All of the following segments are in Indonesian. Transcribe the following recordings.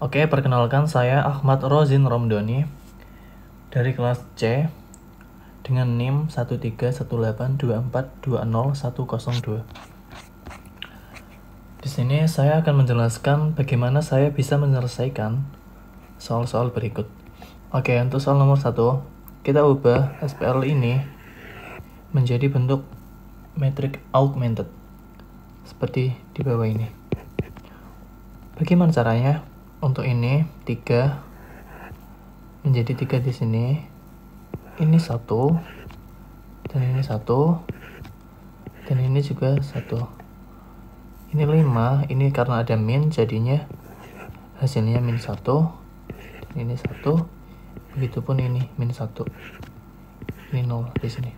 Oke, perkenalkan saya Ahmad Rozin Romdoni dari kelas C dengan NIM 13182420102. Di sini saya akan menjelaskan bagaimana saya bisa menyelesaikan soal-soal berikut. Oke, untuk soal nomor 1, kita ubah SPL ini menjadi bentuk matric augmented seperti di bawah ini. Bagaimana caranya? Untuk ini 3 menjadi 3 di sini. Ini 1 dan ini 1 dan ini juga 1. Ini 5, ini karena ada min jadinya hasilnya min 1 dan ini 1. Begitupun ini min 1. Ini 0 di sini.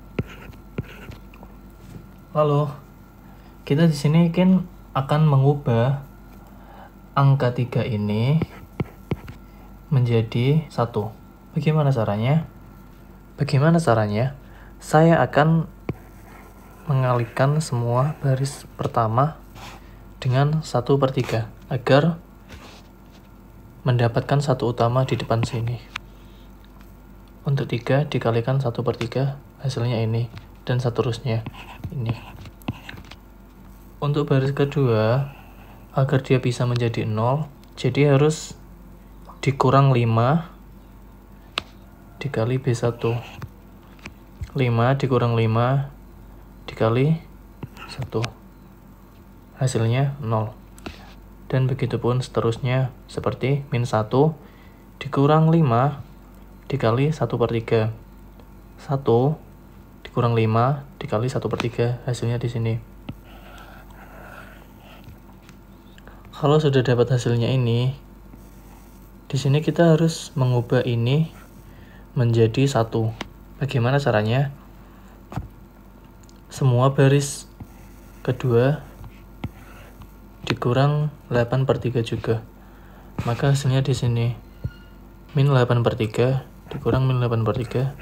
Lalu kita di sini kan akan mengubah angka 3 ini menjadi 1. Bagaimana caranya? Saya akan mengalihkan semua baris pertama dengan 1/3 agar mendapatkan 1 utama di depan sini. Untuk 3 dikalikan 1/3 hasilnya ini dan seterusnya ini. Untuk baris kedua, agar dia bisa menjadi 0, jadi harus dikurang 5 dikali B1. 5 dikurang 5 dikali 1. Hasilnya 0. Dan begitupun seterusnya seperti min 1 dikurang 5 dikali 1/3. 1 dikurang 5 dikali 1/3 hasilnya di sini. Kalau sudah dapat hasilnya ini, di sini kita harus mengubah ini menjadi 1. Bagaimana caranya? Semua baris kedua dikurang 8/3 juga. Maka hasilnya di sini min 8/3 dikurang min 8/3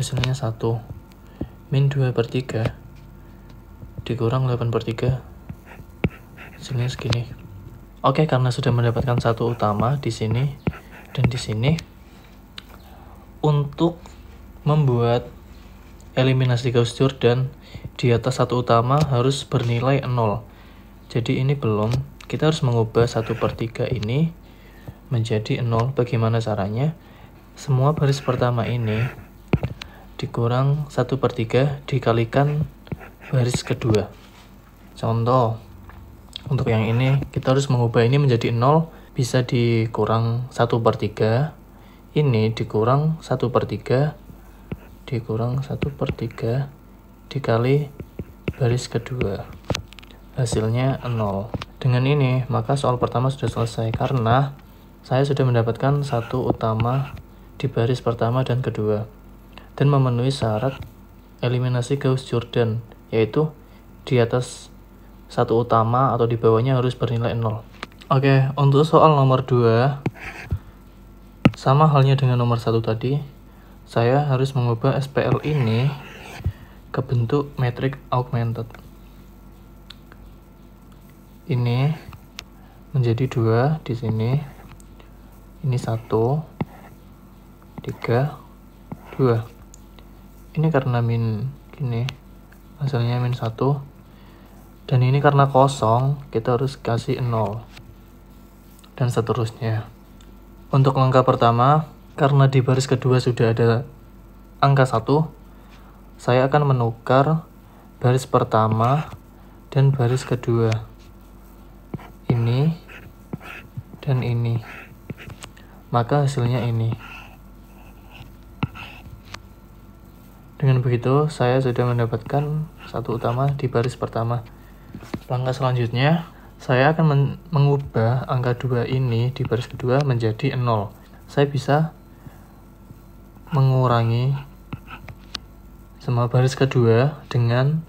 hasilnya 1. Min 2/3 dikurang 8/3 hasilnya segini. Oke, karena sudah mendapatkan 1 utama di sini dan di sini, untuk membuat eliminasi Gauss-Jordan di atas 1 utama harus bernilai 0. Jadi ini belum, kita harus mengubah 1/3 ini menjadi 0. Bagaimana caranya? Semua baris pertama ini dikurang 1/3 dikalikan baris kedua. Contoh, untuk yang ini kita harus mengubah ini menjadi 0, bisa dikurang 1/3, ini dikurang 1/3 dikurang 1/3 dikali baris kedua, hasilnya 0. Dengan ini maka soal pertama sudah selesai karena saya sudah mendapatkan 1 utama di baris pertama dan kedua dan memenuhi syarat eliminasi Gauss-Jordan, yaitu di atas 1 utama atau di bawahnya harus bernilai 0. Oke, untuk soal nomor 2, sama halnya dengan nomor 1 tadi, saya harus mengubah SPL ini ke bentuk matric augmented. Ini menjadi 2 di sini. Ini 1, 3, 2. Ini karena min gini, hasilnya min 1. Dan ini karena kosong, kita harus kasih 0. Dan seterusnya. Untuk langkah pertama, karena di baris kedua sudah ada angka 1, saya akan menukar baris pertama dan baris kedua. Ini dan ini. Maka hasilnya ini. Dengan begitu, saya sudah mendapatkan 1 utama di baris pertama. Langkah selanjutnya, saya akan mengubah angka 2 ini di baris kedua menjadi 0. Saya bisa mengurangi semua baris kedua dengan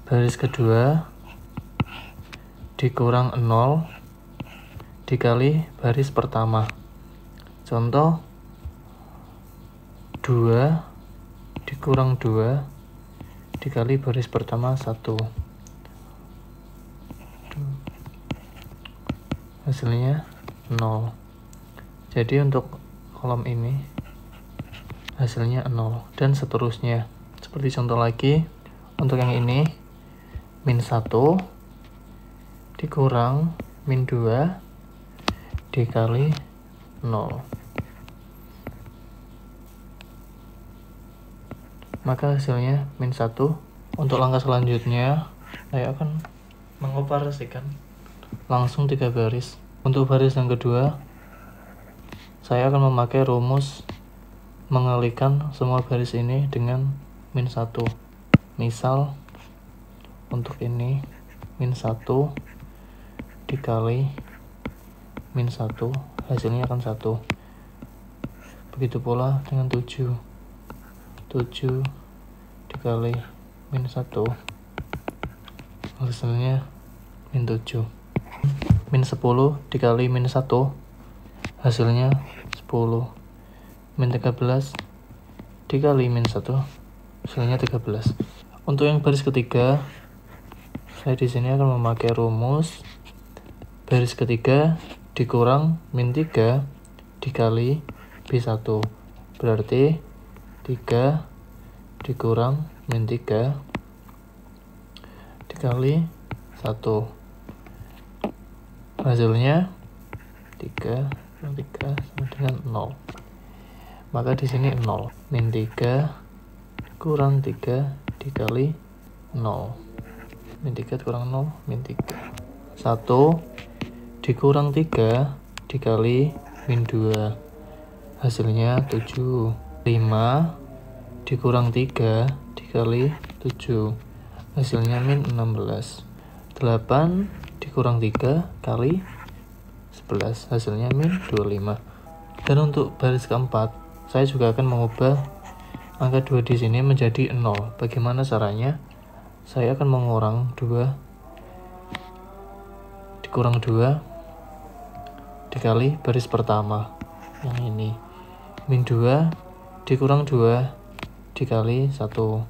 baris kedua dikurang 0 dikali baris pertama. Contoh, 2 dikurang 2 dikali baris pertama 1. Hasilnya 0. Jadi untuk kolom ini hasilnya 0 dan seterusnya. Seperti contoh lagi, untuk yang ini min 1 dikurang min 2 dikali 0. Maka hasilnya min 1. Untuk langkah selanjutnya, saya akan mengoperasikan langsung 3 baris. Untuk baris yang kedua, saya akan memakai rumus mengalikan semua baris ini dengan min 1. Misal untuk ini min 1 dikali min 1 hasilnya akan 1. Begitu pula dengan 7 dikali min 1 hasilnya min 7. Min 10 dikali min 1 hasilnya 10. Min 13 dikali min 1 hasilnya 13. Untuk yang baris ketiga, saya di sini akan memakai rumus baris ketiga dikurang min 3 dikali B1. Berarti 3 dikurang min 3 dikali 1. Hasilnya 3 sama dengan 0. Maka di sini 0. Min 3 kurang 3 dikali 0. Min 3 kurang 0, min 3. 1 dikurang 3 dikali min 2. Hasilnya 7. 5 dikurang 3 dikali 7. Hasilnya min 16. 8 dikurang 3 kali 11. Hasilnya min 25. Dan untuk baris keempat, saya juga akan mengubah angka 2 di sini menjadi 0. Bagaimana caranya? Saya akan mengurang 2 dikurang 2 dikali baris pertama yang ini. Min 2 dikurang 2 dikali 1. 1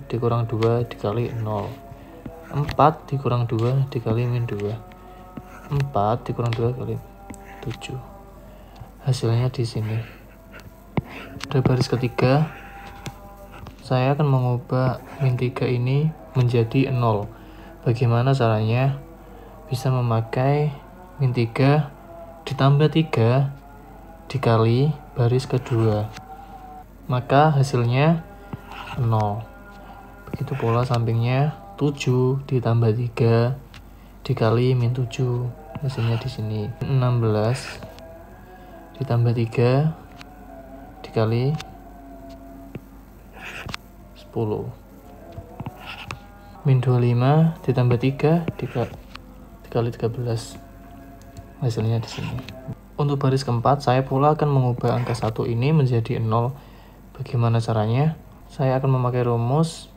dikurang 2 dikali 0. 4 dikurang 2 dikali min 2. 4 dikurang 2 kali 7. Hasilnya di sini. Pada baris ketiga, saya akan mengubah min 3 ini menjadi 0. Bagaimana caranya? Bisa memakai min 3 ditambah 3 dikali baris kedua. Maka hasilnya 0. Begitu pula sampingnya 7 ditambah 3 dikali min 7. Hasilnya di sini 16 ditambah 3 dikali 10. Min 25 ditambah 3 dikali 13. Hasilnya di sini. Untuk baris keempat, saya pula akan mengubah angka 1 ini menjadi 0. Bagaimana caranya? Saya akan memakai rumus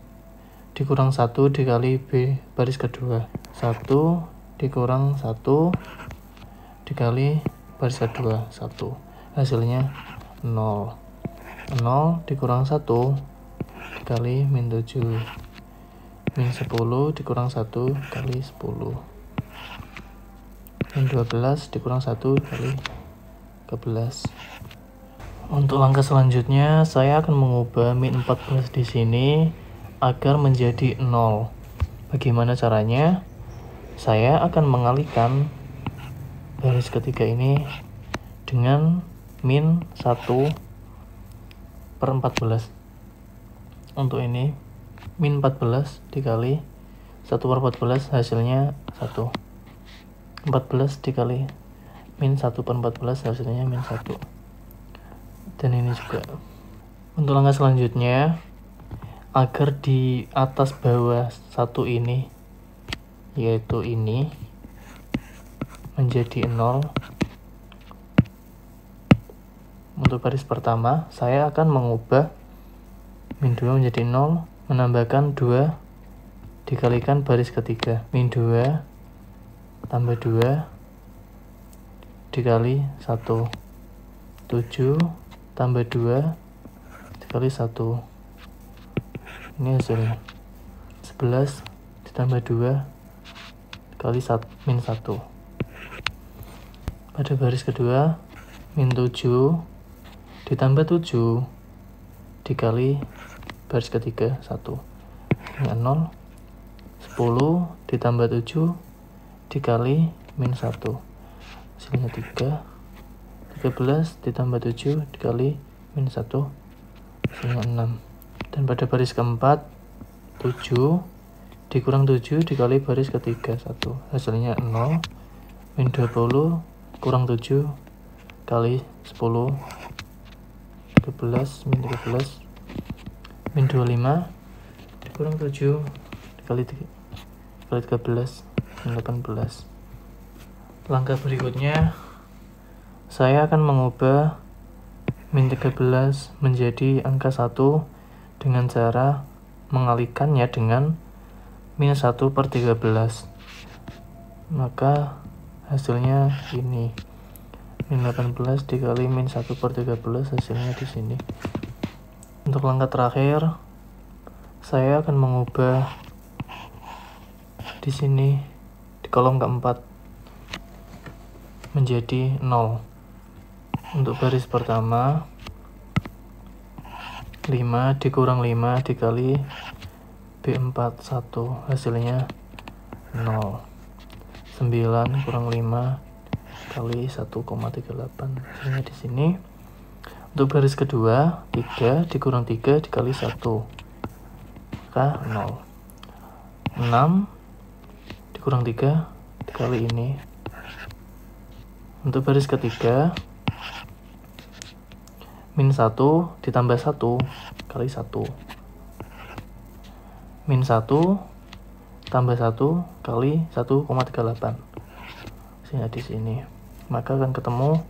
dikurang 1 dikali B baris kedua. 1 dikurang 1 dikali baris kedua 1. Hasilnya 0. 0 dikurang 1 dikali min 7. Min 10 dikurang 1 kali 10. Min 12 dikurang 1 kali 12. Untuk langkah selanjutnya, saya akan mengubah min 14 di sini agar menjadi 0. Bagaimana caranya? Saya akan mengalihkan baris ketiga ini dengan min 1 per 14. Untuk ini min 14 dikali 1 per 14 hasilnya 1. 14 dikali min 1 per 14 hasilnya min 1. Dan ini juga. Untuk langkah selanjutnya, agar di atas bawah 1 ini, yaitu ini, menjadi 0. Untuk baris pertama, saya akan mengubah min 2 menjadi 0, menambahkan 2 dikalikan baris ketiga. Min 2 tambah 2 dikali 1. 7 tambah 2 dikali 1. Ini hasilnya 11 ditambah 2 dikali min 1. pada baris kedua min 7 ditambah 7 dikali baris ketiga 1, ini 0. 10 ditambah 7 dikali min 1, hasilnya 3. 13 ditambah 7 dikali min 1, hasilnya 6. Dan pada baris keempat 7 dikurang 7 dikali baris ketiga 1, hasilnya 0. Min 20 kurang 7 kali 10, 13, min 13. Min 25 dikurang 7 dikali 13, min 18. Langkah berikutnya, saya akan mengubah min 13 menjadi angka 1 dengan cara mengalihkannya dengan min 1/13. Maka hasilnya ini, min 18 dikali min 1/13, hasilnya di sini. Untuk langkah terakhir, saya akan mengubah di sini di kolom keempat menjadi 0. Untuk baris pertama 5 dikurang 5 dikali B4 1, hasilnya 0. 9 kurang 5 kali 1,38, hasilnya di sini. Untuk baris kedua 3 dikurang 3 dikali 1, maka 0. 6 dikurang 3 dikali ini. Untuk baris ketiga min 1 ditambah 1 kali 1, min 1 tambah 1 kali 1,38, hasilnya di sini. Maka akan ketemu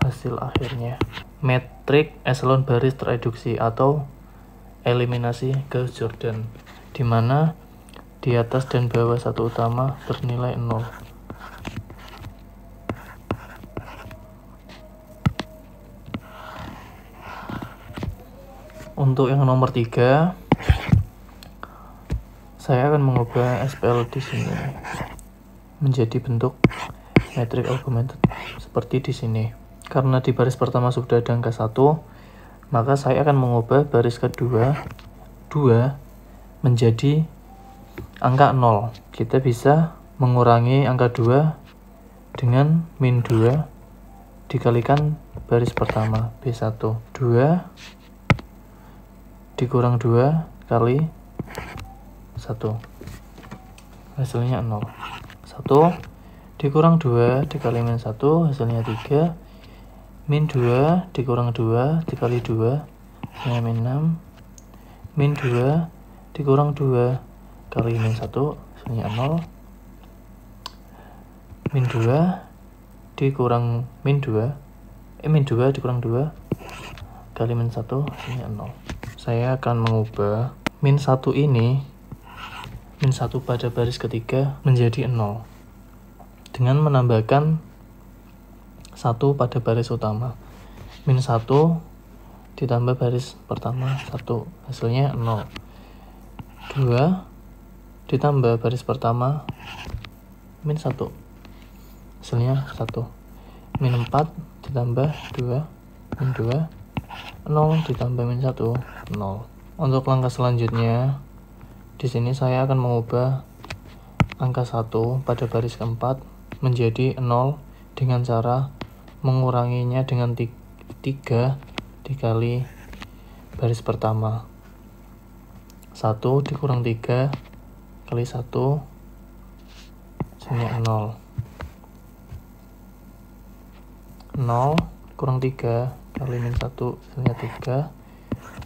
hasil akhirnya. Metrik eselon baris tereduksi atau eliminasi Gauss-Jordan, di mana di atas dan bawah satu utama bernilai 0. Untuk yang nomor 3, saya akan mengubah SPL di sini menjadi bentuk metrik augmented seperti di sini. Karena di baris pertama sudah ada angka 1, maka saya akan mengubah baris kedua 2 menjadi angka 0. Kita bisa mengurangi angka 2 dengan min 2 dikalikan baris pertama B1. 2 dikurang 2 kali 1, hasilnya 0. 1 dikurang 2 dikali min 1, hasilnya 3. Min 2 dikurang 2 dikali 2, hasilnya min 6. Min 2 dikurang 2 kali min 1, hasilnya 0. Min 2 dikurang min 2 dikurang 2 kali min 1, hasilnya 0. Saya akan mengubah min 1 ini, min 1 pada baris ketiga menjadi 0 dengan menambahkan 1 pada baris utama. Min 1 ditambah baris pertama 1, hasilnya 0. 2 ditambah baris pertama min 1, hasilnya 1. Min 4 ditambah 2 min 2, 0 ditambah min 1, 0. Untuk langkah selanjutnya, di sini saya akan mengubah angka 1 pada baris keempat menjadi 0 dengan cara menguranginya dengan 3 dikali baris pertama. 1 dikurang 3 kali 1, hasilnya 0. 0 kurang 3 kali min 1, hasilnya 3.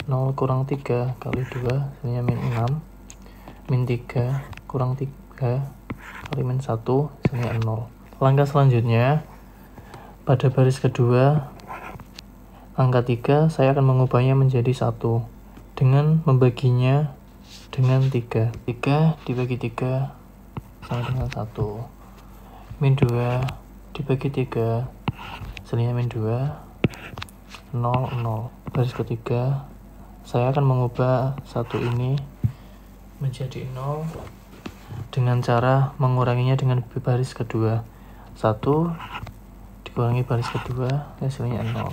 0 kurang 3 kali 2, hasilnya min 6. Min 3 kurang 3 kali min 1, hasilnya 0. Langkah selanjutnya, pada baris kedua angka 3 saya akan mengubahnya menjadi 1 dengan membaginya dengan 3. 3 dibagi 3 sama dengan 1. Min 2 dibagi 3, hasilnya min 2, 0, 0. Baris ketiga saya akan mengubah 1 ini menjadi 0 dengan cara menguranginya dengan baris kedua. 1 dikurangi baris kedua, hasilnya 0.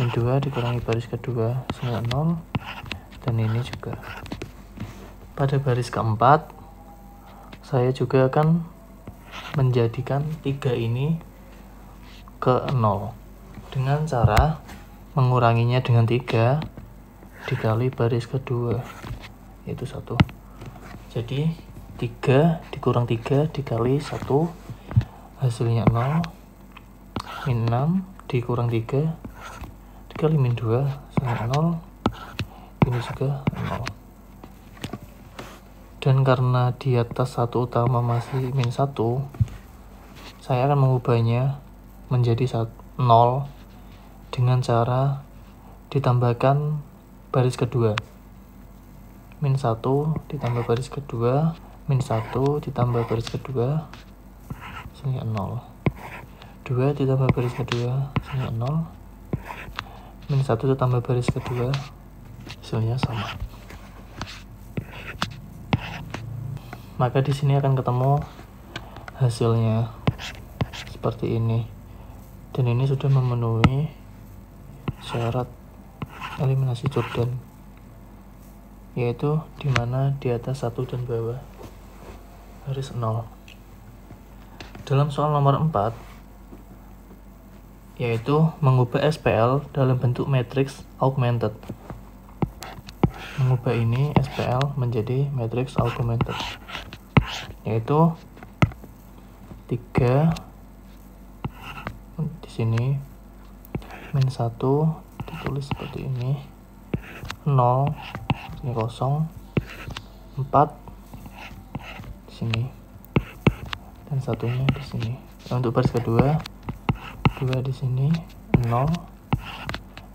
Min 2 dikurangi baris kedua, hasilnya 0. Dan ini juga. Pada baris keempat, saya juga akan menjadikan 3 ini ke 0 dengan cara menguranginya dengan 3 dikali baris kedua, yaitu 1. Jadi 3 dikurang 3 dikali 1, hasilnya 0. Min 6 dikurang 3 dikali min 2, hasilnya 0. Ini juga 0. Dan karena di atas satu utama masih min 1, saya akan mengubahnya menjadi 0 dengan cara ditambahkan baris kedua. Min 1 ditambah baris kedua, min 1 ditambah baris kedua, hasilnya 0. 2 ditambah baris kedua, hasilnya 0. Min 1 ditambah baris kedua, hasilnya sama. Maka di sini akan ketemu hasilnya seperti ini. Dan ini sudah memenuhi syarat eliminasi Jordan, yaitu dimana di atas 1 dan bawah harus 0. Dalam soal nomor 4, yaitu mengubah SPL dalam bentuk matriks augmented. Mengubah ini SPL menjadi matriks augmented, yaitu 3 di sini, min 1 ditulis seperti ini, 0 ini kosong, 4 di sini, dan satunya di sini. Untuk baris kedua, 2 di sini, 0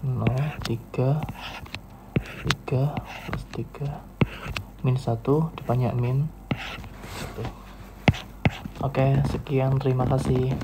0 3 plus 3, min 1 depannya min 1. Oke, sekian, terima kasih.